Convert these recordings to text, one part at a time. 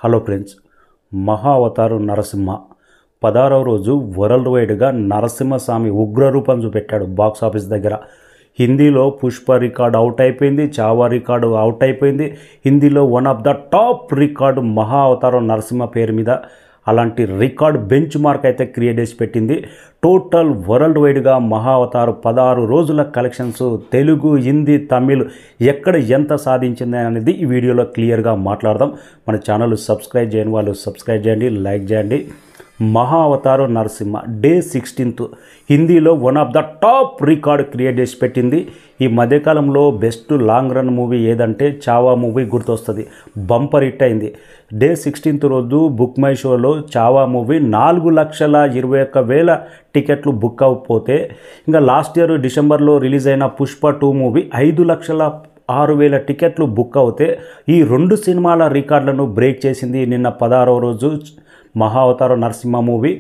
Hello friends, మహా అవతారు నరసింహ 16వ రోజు వరల్డ్ వైడ్గా నరసింహస్వామి ఉగ్రరూపం చూపెట్టాడు బాక్స్ ఆఫీస్ దగ్గర. హిందీలో పుష్ప రికార్డు అవుట్ అయిపోయింది, చావా రికార్డు అవుట్ అయిపోయింది. హిందీలో one of the top record మహా అవతారం నరసింహ పేరు మీద అలాంటి రికార్డ్ బెంచ్ మార్క్ అయితే క్రియేట్ చేసి పెట్టింది. టోటల్ వరల్డ్ వైడ్గా మహా అవతారు 16 రోజుల కలెక్షన్స్ తెలుగు, హిందీ, తమిళ్ ఎక్కడ ఎంత సాధించింది అనేది ఈ వీడియోలో క్లియర్గా మాట్లాడదాం. మన ఛానల్ సబ్స్క్రైబ్ చేయని వాళ్ళు సబ్స్క్రైబ్ చేయండి, లైక్ చేయండి. మహా అవతారు నరసింహ డే 16th హిందీలో one of the top record create చేసి పెట్టింది. ఈ మధ్యకాలంలో బెస్ట్ లాంగ్ రన్ మూవీ ఏదంటే చావా మూవీ గుర్తొస్తుంది. బంపర్ హిట్ అయింది. డే 16th రోజు బుక్ మై షోలో చావా మూవీ 4,21,000 టికెట్లు బుక్ అవ్వకపోతే, ఇంకా లాస్ట్ ఇయర్ డిసెంబర్లో రిలీజ్ అయిన పుష్ప 2 మూవీ 5,06,000 టికెట్లు బుక్ అవుతే ఈ రెండు సినిమాల రికార్డులను బ్రేక్ చేసింది. నిన్న 16వ రోజు మహా అవతారం నరసింహ మూవీ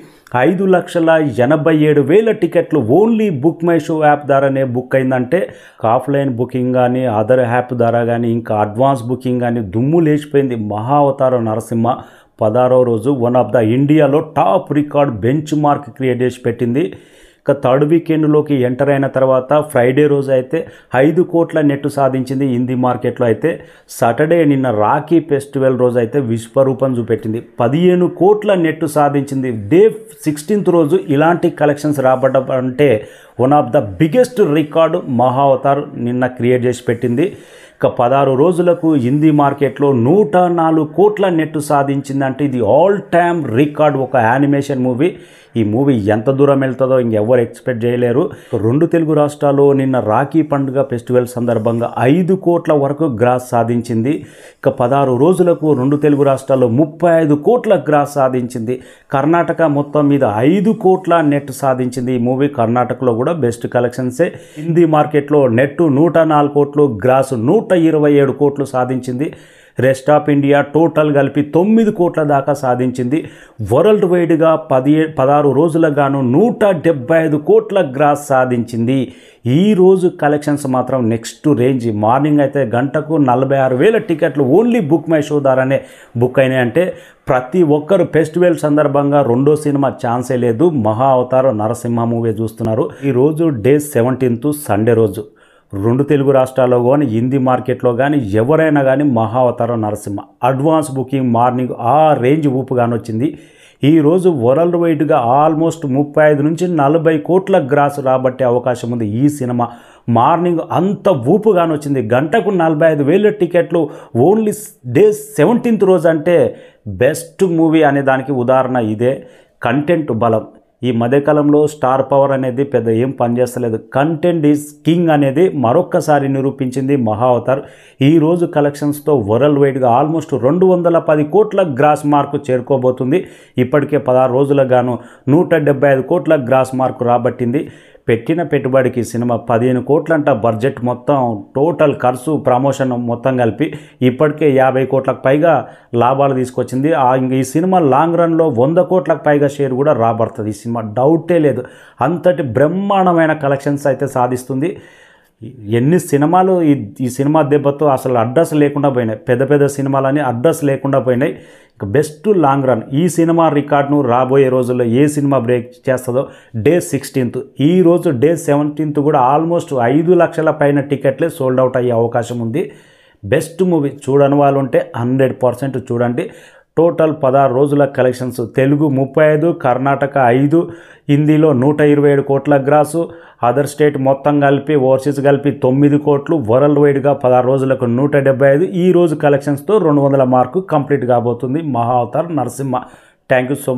5,87,000 టికెట్లు only book my show app ద్వారానే బుక్ అయిందంటే, ఆఫ్లైన్ బుకింగ్ కానీ అదర్ యాప్ ద్వారా కానీ ఇంకా అడ్వాన్స్ బుకింగ్ కానీ దుమ్ము లేచిపోయింది. మహా అవతారం నరసింహ 16వ రోజు వన్ ఆఫ్ ద ఇండియాలో top record bench mark create చేసి పెట్టింది. ఇక థర్డ్ వీకెండ్లోకి ఎంటర్ అయిన తర్వాత ఫ్రైడే రోజు అయితే 5 కోట్ల నెట్ సాధించింది హిందీ మార్కెట్లో. అయితే సాటర్డే నిన్న రాఖీ ఫెస్టివల్ రోజు అయితే విశ్వరూపం చూపెట్టింది, 15 కోట్ల నెట్ సాధించింది. డే 16th రోజు ఇలాంటి కలెక్షన్స్ రాబడ్డం అంటే one of the biggest record మహా అవతార్ నిన్న క్రియేట్ చేసి పెట్టింది. ఇక 16 రోజులకు హిందీ మార్కెట్లో 104 కోట్ల నెట్ సాధించిందంటే ఇది ఆల్ టైమ్ రికార్డ్. ఒక యానిమేషన్ మూవీ. ఈ మూవీ ఎంత దూరం వెళ్తుందో ఇంకెవ్వరు ఎక్స్పెక్ట్ చేయలేరు. 2 తెలుగు రాష్ట్రాల్లో నిన్న రాఖీ పండుగ ఫెస్టివల్ సందర్భంగా 5 కోట్ల వరకు గ్రాస్ సాధించింది. ఇక 16 రోజులకు 2 తెలుగు రాష్ట్రాల్లో 35 కోట్ల గ్రాస్ సాధించింది. కర్ణాటక మొత్తం మీద 5 కోట్ల నెట్ సాధించింది. ఈ మూవీ కర్ణాటకలో కూడా బెస్ట్ కలెక్షన్సే. హిందీ మార్కెట్లో నెట్ 104 కోట్లు, గ్రాస్ 127 కోట్లు సాధించింది. రెస్ట్ ఆఫ్ ఇండియా టోటల్ కలిపి 9 కోట్ల దాకా సాధించింది. వరల్డ్ వైడ్గా 16 రోజులకు గాను 175 కోట్ల గ్రాస్ సాధించింది. ఈరోజు కలెక్షన్స్ మాత్రం నెక్స్ట్ రేంజ్. మార్నింగ్ అయితే గంటకు 46,000 టికెట్లు ఓన్లీ బుక్ మై షో ద్వారానే బుక్ అయినాయి. అంటే ప్రతి ఒక్కరు ఫెస్టివల్ సందర్భంగా రెండో సినిమా ఛాన్సే లేదు. మహా అవతారం నరసింహ మూవీ చూస్తున్నారు. ఈరోజు డే 17th సండే రోజు 2 తెలుగు రాష్ట్రాల్లో కానీ హిందీ మార్కెట్లో కానీ ఎవరైనా కానీ మహా అవతారం నరసింహ అడ్వాన్స్ బుకింగ్ మార్నింగ్ ఆ రేంజ్ ఊపుగానే వచ్చింది. ఈరోజు వరల్డ్ వైడ్గా ఆల్మోస్ట్ 35 నుంచి 40 కోట్ల గ్రాస్ రాబట్టే అవకాశం ఉంది. ఈ సినిమా మార్నింగ్ అంత ఊపుగానే వచ్చింది. గంటకు 45,000 టికెట్లు ఓన్లీ డే 17th రోజు అంటే బెస్ట్ మూవీ అనే దానికి ఉదాహరణ ఇదే. కంటెంట్ బలం. ఈ మధ్యకాలంలో స్టార్ పవర్ అనేది పెద్ద ఏం పనిచేస్తలేదు. కంటెంట్ ఈజ్ కింగ్ అనేది మరొక్కసారి నిరూపించింది మహా అవతార్. ఈరోజు కలెక్షన్స్తో వరల్డ్ వైడ్గా ఆల్మోస్ట్ 210 కోట్ల గ్రాస్ మార్కు చేరుకోబోతుంది. ఇప్పటికే 16 రోజులకు గాను 175 కోట్ల గ్రాస్ మార్కు రాబట్టింది. పెట్టిన పెట్టుబడికి సినిమా 15 కోట్లంట బడ్జెట్ మొత్తం, టోటల్ ఖర్చు ప్రమోషన్ మొత్తం కలిపి ఇప్పటికే 50 కోట్లకు పైగా లాభాలు తీసుకొచ్చింది. ఈ సినిమా లాంగ్ రన్లో 100 కోట్లకు పైగా షేర్ కూడా రాబడుతుంది. ఈ సినిమా డౌటే లేదు. అంతటి బ్రహ్మాండమైన కలెక్షన్స్ అయితే సాధిస్తుంది. ఎన్ని సినిమాలు ఈ సినిమా దెబ్బతో అసలు అడ్రస్ లేకుండా పోయినాయి. పెద్ద పెద్ద సినిమాలని అడ్రస్ లేకుండా పోయినాయి. ఇక బెస్ట్ లాంగ్ రన్. ఈ సినిమా రికార్డును రాబోయే రోజుల్లో ఏ సినిమా బ్రేక్ చేస్తుందో డే 16th. ఈ రోజు డే 17th కూడా ఆల్మోస్ట్ 5 లక్షల పైన టికెట్లే సోల్డ్ అవుట్ అయ్యే అవకాశం ఉంది. Best movie. చూడని వాళ్ళు ఉంటే 100% చూడండి. టోటల్ 16 రోజుల కలెక్షన్స్ తెలుగు 35, కర్ణాటక 5, హిందీలో 127 కోట్ల గ్రాసు, అదర్ స్టేట్ మొత్తం కలిపి ఓవర్సీస్ కలిపి 9 కోట్లు, వరల్డ్ వైడ్గా 16 రోజులకు 175. ఈ రోజు కలెక్షన్స్తో 200 మార్కు కంప్లీట్ కాబోతుంది మహా Avatar Narasimha. Thank you so much.